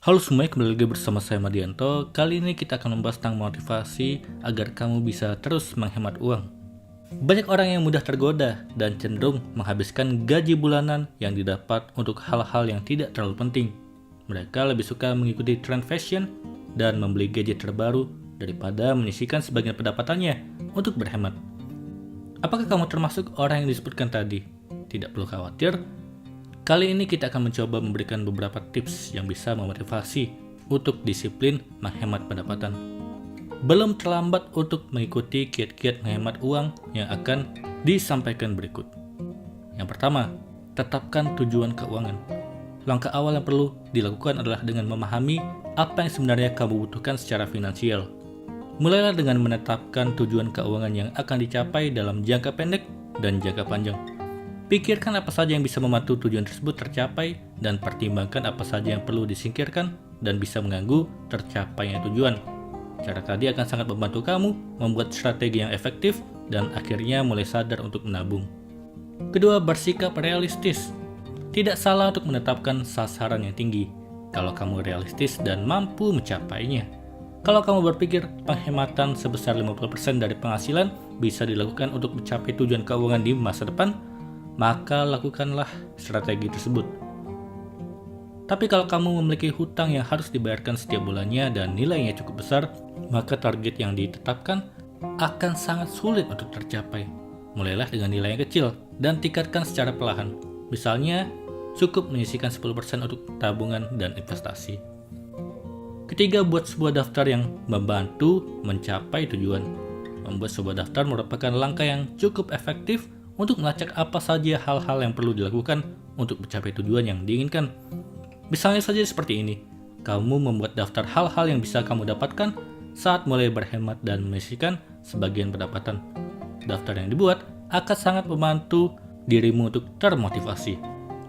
Halo semuanya, kembali lagi bersama saya Madianto. Kali ini kita akan membahas tentang motivasi agar kamu bisa terus menghemat uang. Banyak orang yang mudah tergoda dan cenderung menghabiskan gaji bulanan yang didapat untuk hal-hal yang tidak terlalu penting. Mereka lebih suka mengikuti tren fashion dan membeli gadget terbaru daripada menyisihkan sebagian pendapatannya untuk berhemat. Apakah kamu termasuk orang yang disebutkan tadi? Tidak perlu khawatir. Kali ini kita akan mencoba memberikan beberapa tips yang bisa memotivasi untuk disiplin menghemat pendapatan. Belum terlambat untuk mengikuti kiat-kiat menghemat uang yang akan disampaikan berikut. Yang pertama, tetapkan tujuan keuangan. Langkah awal yang perlu dilakukan adalah dengan memahami apa yang sebenarnya kamu butuhkan secara finansial. Mulailah dengan menetapkan tujuan keuangan yang akan dicapai dalam jangka pendek dan jangka panjang. Pikirkan apa saja yang bisa membantu tujuan tersebut tercapai dan pertimbangkan apa saja yang perlu disingkirkan dan bisa mengganggu tercapainya tujuan. Cara tadi akan sangat membantu kamu membuat strategi yang efektif dan akhirnya mulai sadar untuk menabung. Kedua, bersikap realistis. Tidak salah untuk menetapkan sasaran yang tinggi kalau kamu realistis dan mampu mencapainya. Kalau kamu berpikir penghematan sebesar 50% dari penghasilan bisa dilakukan untuk mencapai tujuan keuangan di masa depan, maka lakukanlah strategi tersebut. Tapi kalau kamu memiliki hutang yang harus dibayarkan setiap bulannya dan nilainya cukup besar, maka target yang ditetapkan akan sangat sulit untuk tercapai. Mulailah dengan nilai yang kecil dan tingkatkan secara perlahan. Misalnya, cukup menyisihkan 10% untuk tabungan dan investasi. Ketiga, buat sebuah daftar yang membantu mencapai tujuan. Membuat sebuah daftar merupakan langkah yang cukup efektif untuk melacak apa saja hal-hal yang perlu dilakukan untuk mencapai tujuan yang diinginkan. Misalnya saja seperti ini, kamu membuat daftar hal-hal yang bisa kamu dapatkan saat mulai berhemat dan menyisihkan sebagian pendapatan. Daftar yang dibuat akan sangat membantu dirimu untuk termotivasi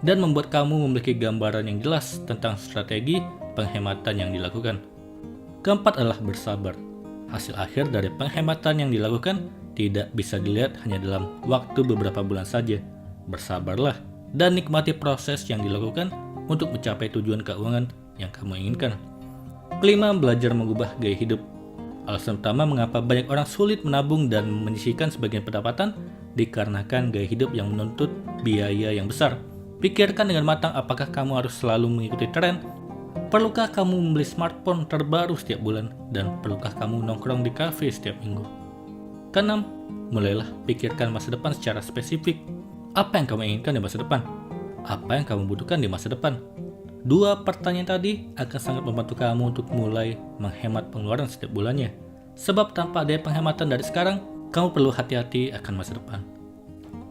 dan membuat kamu memiliki gambaran yang jelas tentang strategi penghematan yang dilakukan. Keempat adalah bersabar. Hasil akhir dari penghematan yang dilakukan tidak bisa dilihat hanya dalam waktu beberapa bulan saja. Bersabarlah dan nikmati proses yang dilakukan untuk mencapai tujuan keuangan yang kamu inginkan. Kelima, belajar mengubah gaya hidup. Alasan utama mengapa banyak orang sulit menabung dan menyisihkan sebagian pendapatan dikarenakan gaya hidup yang menuntut biaya yang besar. Pikirkan dengan matang apakah kamu harus selalu mengikuti tren. Perlukah kamu membeli smartphone terbaru setiap bulan? Dan perlukah kamu nongkrong di kafe setiap minggu? Keenam, mulailah pikirkan masa depan secara spesifik. Apa yang kamu inginkan di masa depan? Apa yang kamu butuhkan di masa depan? Dua pertanyaan tadi akan sangat membantu kamu untuk mulai menghemat pengeluaran setiap bulannya. Sebab tanpa adanya penghematan dari sekarang, kamu perlu hati-hati akan masa depan.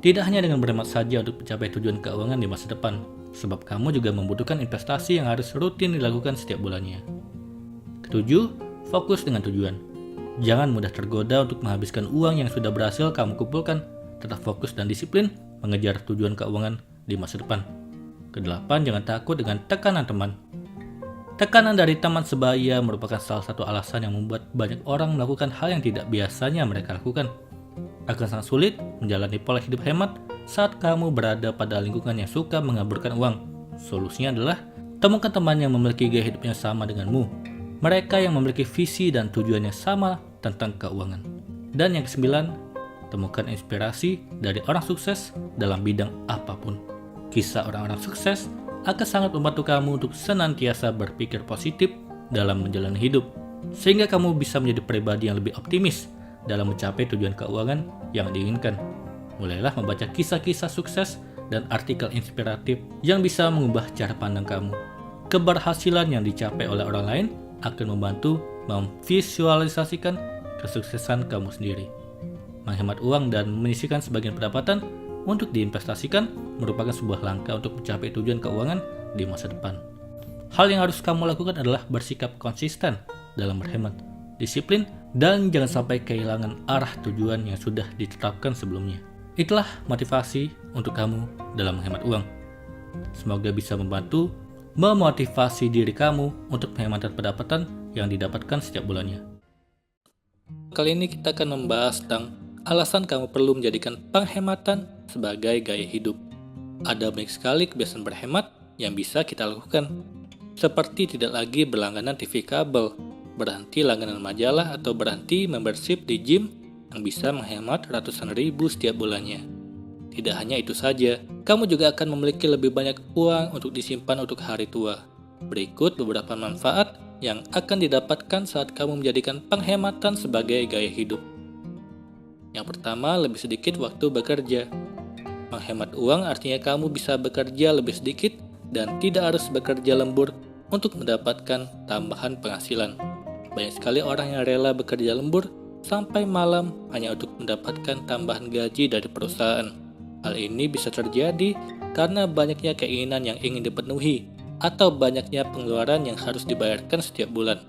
Tidak hanya dengan berhemat saja untuk mencapai tujuan keuangan di masa depan, sebab kamu juga membutuhkan investasi yang harus rutin dilakukan setiap bulannya. Ketujuh, fokus dengan tujuan. Jangan mudah tergoda untuk menghabiskan uang yang sudah berhasil kamu kumpulkan. Tetap fokus dan disiplin mengejar tujuan keuangan di masa depan. Kedelapan, jangan takut dengan tekanan teman. Tekanan dari teman sebaya merupakan salah satu alasan yang membuat banyak orang melakukan hal yang tidak biasanya mereka lakukan. Akan sangat sulit menjalani pola hidup hemat saat kamu berada pada lingkungan yang suka mengaburkan uang. Solusinya adalah temukan teman yang memiliki gaya hidup yang sama denganmu. Mereka yang memiliki visi dan tujuan yang sama tentang keuangan. Dan yang kesembilan, temukan inspirasi dari orang sukses dalam bidang apapun. Kisah orang-orang sukses akan sangat membantu kamu untuk senantiasa berpikir positif dalam menjalani hidup, sehingga kamu bisa menjadi pribadi yang lebih optimis dalam mencapai tujuan keuangan yang diinginkan. Mulailah membaca kisah-kisah sukses dan artikel inspiratif yang bisa mengubah cara pandang kamu. Keberhasilan yang dicapai oleh orang lain akan membantu memvisualisasikan kesuksesan kamu sendiri. Menghemat uang dan menyisihkan sebagian pendapatan untuk diinvestasikan merupakan sebuah langkah untuk mencapai tujuan keuangan di masa depan. Hal yang harus kamu lakukan adalah bersikap konsisten dalam berhemat, disiplin, dan jangan sampai kehilangan arah tujuan yang sudah ditetapkan sebelumnya. Itulah motivasi untuk kamu dalam menghemat uang. Semoga bisa membantu memotivasi diri kamu untuk penghematan pendapatan yang didapatkan setiap bulannya. Kali ini kita akan membahas tentang alasan kamu perlu menjadikan penghematan sebagai gaya hidup. Ada banyak sekali kebiasaan berhemat yang bisa kita lakukan. seperti tidak lagi berlangganan TV kabel, berhenti langganan majalah, atau berhenti membership di gym yang bisa menghemat ratusan ribu setiap bulannya. Tidak hanya itu saja, kamu juga akan memiliki lebih banyak uang untuk disimpan untuk hari tua. Berikut beberapa manfaat yang akan didapatkan saat kamu menjadikan penghematan sebagai gaya hidup. Yang pertama, lebih sedikit waktu bekerja. Menghemat uang artinya kamu bisa bekerja lebih sedikit dan tidak harus bekerja lembur untuk mendapatkan tambahan penghasilan. Banyak sekali orang yang rela bekerja lembur sampai malam hanya untuk mendapatkan tambahan gaji dari perusahaan. Hal ini bisa terjadi karena banyaknya keinginan yang ingin dipenuhi atau banyaknya pengeluaran yang harus dibayarkan setiap bulan.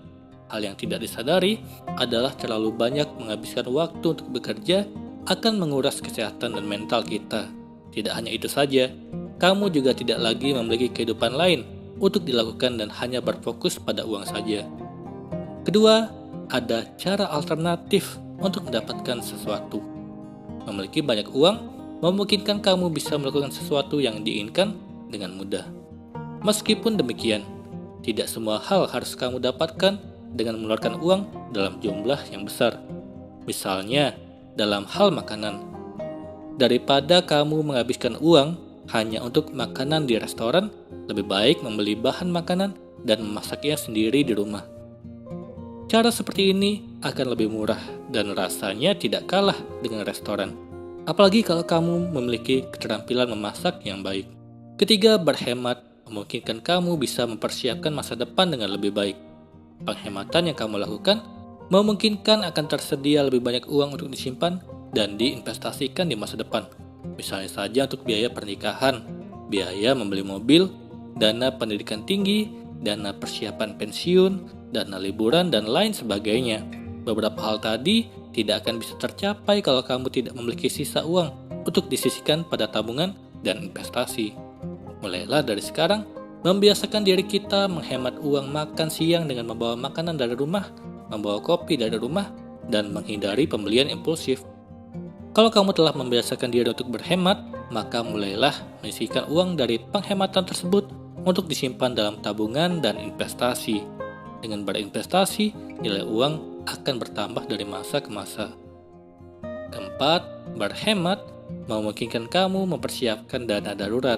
Hal yang tidak disadari adalah terlalu banyak menghabiskan waktu untuk bekerja akan menguras kesehatan dan mental kita. Tidak hanya itu saja, kamu juga tidak lagi memiliki kehidupan lain untuk dilakukan dan hanya berfokus pada uang saja. Kedua, ada cara alternatif untuk mendapatkan sesuatu. Memiliki banyak uang memungkinkan kamu bisa melakukan sesuatu yang diinginkan dengan mudah. Meskipun demikian, tidak semua hal harus kamu dapatkan dengan mengeluarkan uang dalam jumlah yang besar. Misalnya, dalam hal makanan. Daripada kamu menghabiskan uang hanya untuk makanan di restoran, lebih baik membeli bahan makanan dan memasaknya sendiri di rumah. Cara seperti ini akan lebih murah dan rasanya tidak kalah dengan restoran. Apalagi kalau kamu memiliki keterampilan memasak yang baik. Ketiga, berhemat memungkinkan kamu bisa mempersiapkan masa depan dengan lebih baik. Penghematan yang kamu lakukan memungkinkan akan tersedia lebih banyak uang untuk disimpan dan diinvestasikan di masa depan. Misalnya saja untuk biaya pernikahan, biaya membeli mobil, dana pendidikan tinggi, dana persiapan pensiun, dana liburan, dan lain sebagainya. Beberapa hal tadi tidak akan bisa tercapai kalau kamu tidak memiliki sisa uang untuk disisihkan pada tabungan dan investasi. Mulailah dari sekarang, membiasakan diri kita menghemat uang makan siang dengan membawa makanan dari rumah, membawa kopi dari rumah, dan menghindari pembelian impulsif. Kalau kamu telah membiasakan diri untuk berhemat, maka mulailah menyisihkan uang dari penghematan tersebut untuk disimpan dalam tabungan dan investasi. Dengan berinvestasi, nilai uang akan bertambah dari masa ke masa. Keempat, berhemat memungkinkan kamu mempersiapkan dana darurat.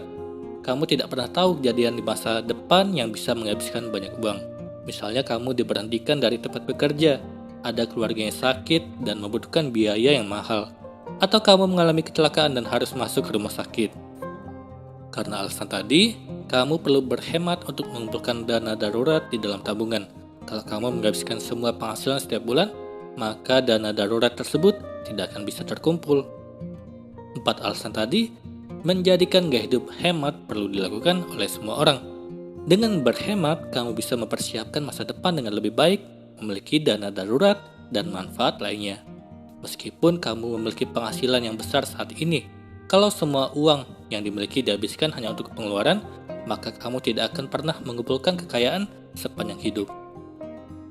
Kamu tidak pernah tahu kejadian di masa depan yang bisa menghabiskan banyak uang. Misalnya kamu diberhentikan dari tempat bekerja, ada keluarga yang sakit dan membutuhkan biaya yang mahal, atau kamu mengalami kecelakaan dan harus masuk ke rumah sakit. Karena alasan tadi, kamu perlu berhemat untuk mengumpulkan dana darurat di dalam tabungan. Kalau kamu menghabiskan semua penghasilan setiap bulan, maka dana darurat tersebut tidak akan bisa terkumpul. 4 alasan tadi menjadikan gaya hidup hemat perlu dilakukan oleh semua orang. Dengan berhemat, kamu bisa mempersiapkan masa depan dengan lebih baik, memiliki dana darurat, dan manfaat lainnya. Meskipun kamu memiliki penghasilan yang besar saat ini, kalau semua uang yang dimiliki dihabiskan hanya untuk pengeluaran, maka kamu tidak akan pernah mengumpulkan kekayaan sepanjang hidup.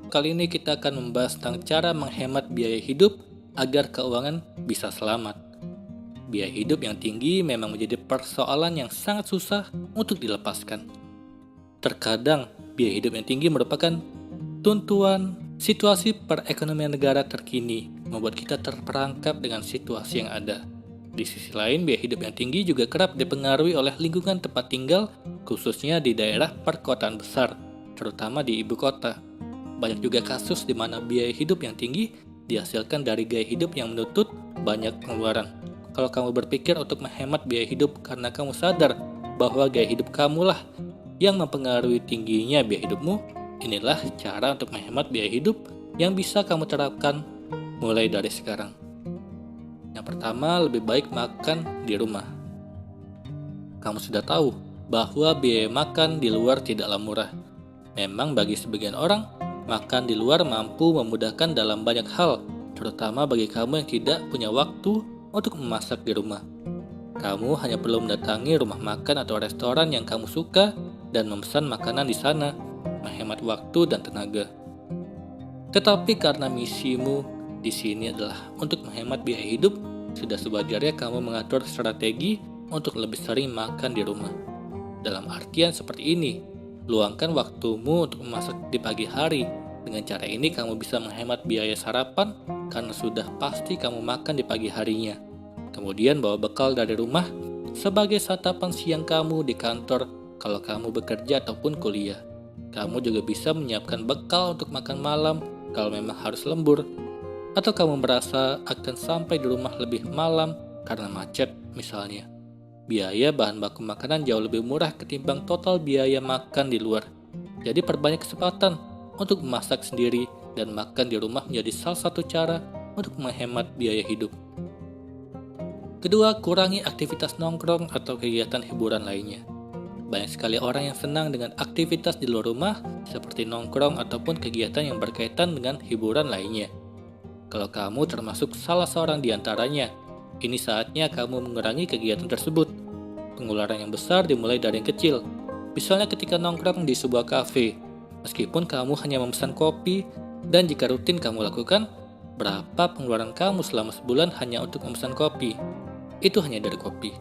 Kali ini kita akan membahas tentang cara menghemat biaya hidup agar keuangan bisa selamat. Biaya hidup yang tinggi memang menjadi persoalan yang sangat susah untuk dilepaskan. Terkadang, biaya hidup yang tinggi merupakan tuntutan situasi perekonomian negara terkini, membuat kita terperangkap dengan situasi yang ada. Di sisi lain, biaya hidup yang tinggi juga kerap dipengaruhi oleh lingkungan tempat tinggal, khususnya di daerah perkotaan besar, terutama di ibu kota. Banyak juga kasus di mana biaya hidup yang tinggi dihasilkan dari gaya hidup yang menuntut banyak pengeluaran. Kalau kamu berpikir untuk menghemat biaya hidup karena kamu sadar bahwa gaya hidup kamulah yang mempengaruhi tingginya biaya hidupmu, inilah cara untuk menghemat biaya hidup yang bisa kamu terapkan mulai dari sekarang. Yang pertama, lebih baik makan di rumah. Kamu sudah tahu bahwa biaya makan di luar tidaklah murah. Memang bagi sebagian orang, makan di luar mampu memudahkan dalam banyak hal, terutama bagi kamu yang tidak punya waktu untuk memasak di rumah. Kamu hanya perlu mendatangi rumah makan atau restoran yang kamu suka dan memesan makanan di sana, menghemat waktu dan tenaga. Tetapi karena misimu di sini adalah untuk menghemat biaya hidup, sudah sewajarnya kamu mengatur strategi untuk lebih sering makan di rumah. Dalam artian seperti ini, Luangkan waktumu untuk memasak di pagi hari. Dengan cara ini kamu bisa menghemat biaya sarapan karena sudah pasti kamu makan di pagi harinya. Kemudian bawa bekal dari rumah sebagai santapan siang kamu di kantor kalau kamu bekerja ataupun kuliah. Kamu juga bisa menyiapkan bekal untuk makan malam kalau memang harus lembur. Atau kamu merasa akan sampai di rumah lebih malam karena macet misalnya. Biaya bahan baku makanan jauh lebih murah ketimbang total biaya makan di luar. Jadi perbanyak kesempatan untuk memasak sendiri dan makan di rumah menjadi salah satu cara untuk menghemat biaya hidup. Kedua, kurangi aktivitas nongkrong atau kegiatan hiburan lainnya. Banyak sekali orang yang senang dengan aktivitas di luar rumah seperti nongkrong ataupun kegiatan yang berkaitan dengan hiburan lainnya. Kalau kamu termasuk salah seorang di antaranya, ini saatnya kamu mengurangi kegiatan tersebut. Pengeluaran yang besar dimulai dari yang kecil. Misalnya ketika nongkrong di sebuah kafe, meskipun kamu hanya memesan kopi, dan jika rutin kamu lakukan, berapa pengeluaran kamu selama sebulan hanya untuk memesan kopi? Itu hanya dari kopi.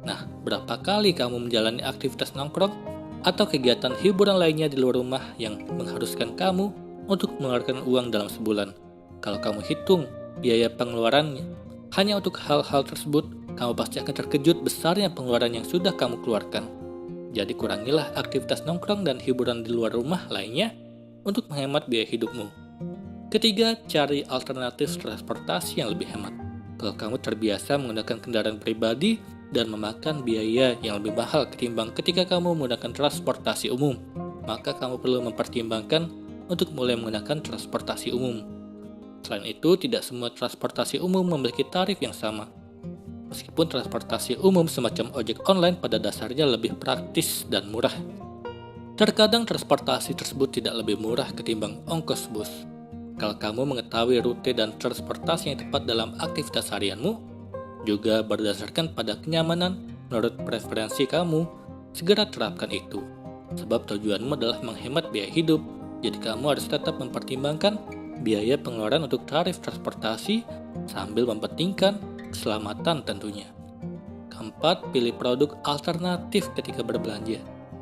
Nah, berapa kali kamu menjalani aktivitas nongkrong atau kegiatan hiburan lainnya di luar rumah yang mengharuskan kamu untuk mengeluarkan uang dalam sebulan? Kalau kamu hitung biaya pengeluarannya hanya untuk hal-hal tersebut, kamu pasti akan terkejut besarnya pengeluaran yang sudah kamu keluarkan. Jadi kurangilah aktivitas nongkrong dan hiburan di luar rumah lainnya untuk menghemat biaya hidupmu. Ketiga, cari alternatif transportasi yang lebih hemat. Kalau kamu terbiasa menggunakan kendaraan pribadi dan memakan biaya yang lebih mahal ketimbang ketika kamu menggunakan transportasi umum, maka kamu perlu mempertimbangkan untuk mulai menggunakan transportasi umum. Selain itu, tidak semua transportasi umum memiliki tarif yang sama. Meskipun transportasi umum semacam ojek online pada dasarnya lebih praktis dan murah, terkadang transportasi tersebut tidak lebih murah ketimbang ongkos bus. Kalau kamu mengetahui rute dan transportasi yang tepat dalam aktivitas harianmu, juga berdasarkan pada kenyamanan menurut preferensi kamu, segera terapkan itu. Sebab tujuanmu adalah menghemat biaya hidup, jadi kamu harus tetap mempertimbangkan biaya pengeluaran untuk tarif transportasi sambil mempentingkan keselamatan tentunya. Keempat, pilih produk alternatif ketika berbelanja.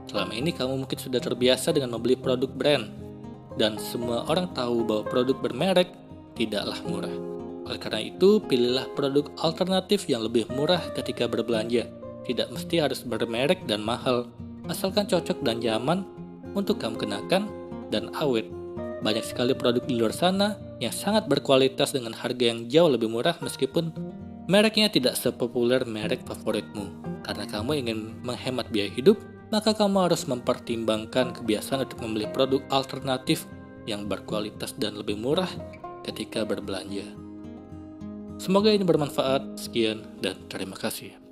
Selama ini kamu mungkin sudah terbiasa dengan membeli produk brand, dan semua orang tahu bahwa produk bermerek tidaklah murah. Oleh karena itu, pilihlah produk alternatif yang lebih murah ketika berbelanja. Tidak mesti harus bermerek dan mahal, asalkan cocok dan nyaman untuk kamu kenakan dan awet. Banyak sekali produk di luar sana yang sangat berkualitas dengan harga yang jauh lebih murah meskipun mereknya tidak sepopuler merek favoritmu. Karena kamu ingin menghemat biaya hidup, maka kamu harus mempertimbangkan kebiasaan untuk membeli produk alternatif yang berkualitas dan lebih murah ketika berbelanja. Semoga ini bermanfaat. Sekian dan terima kasih.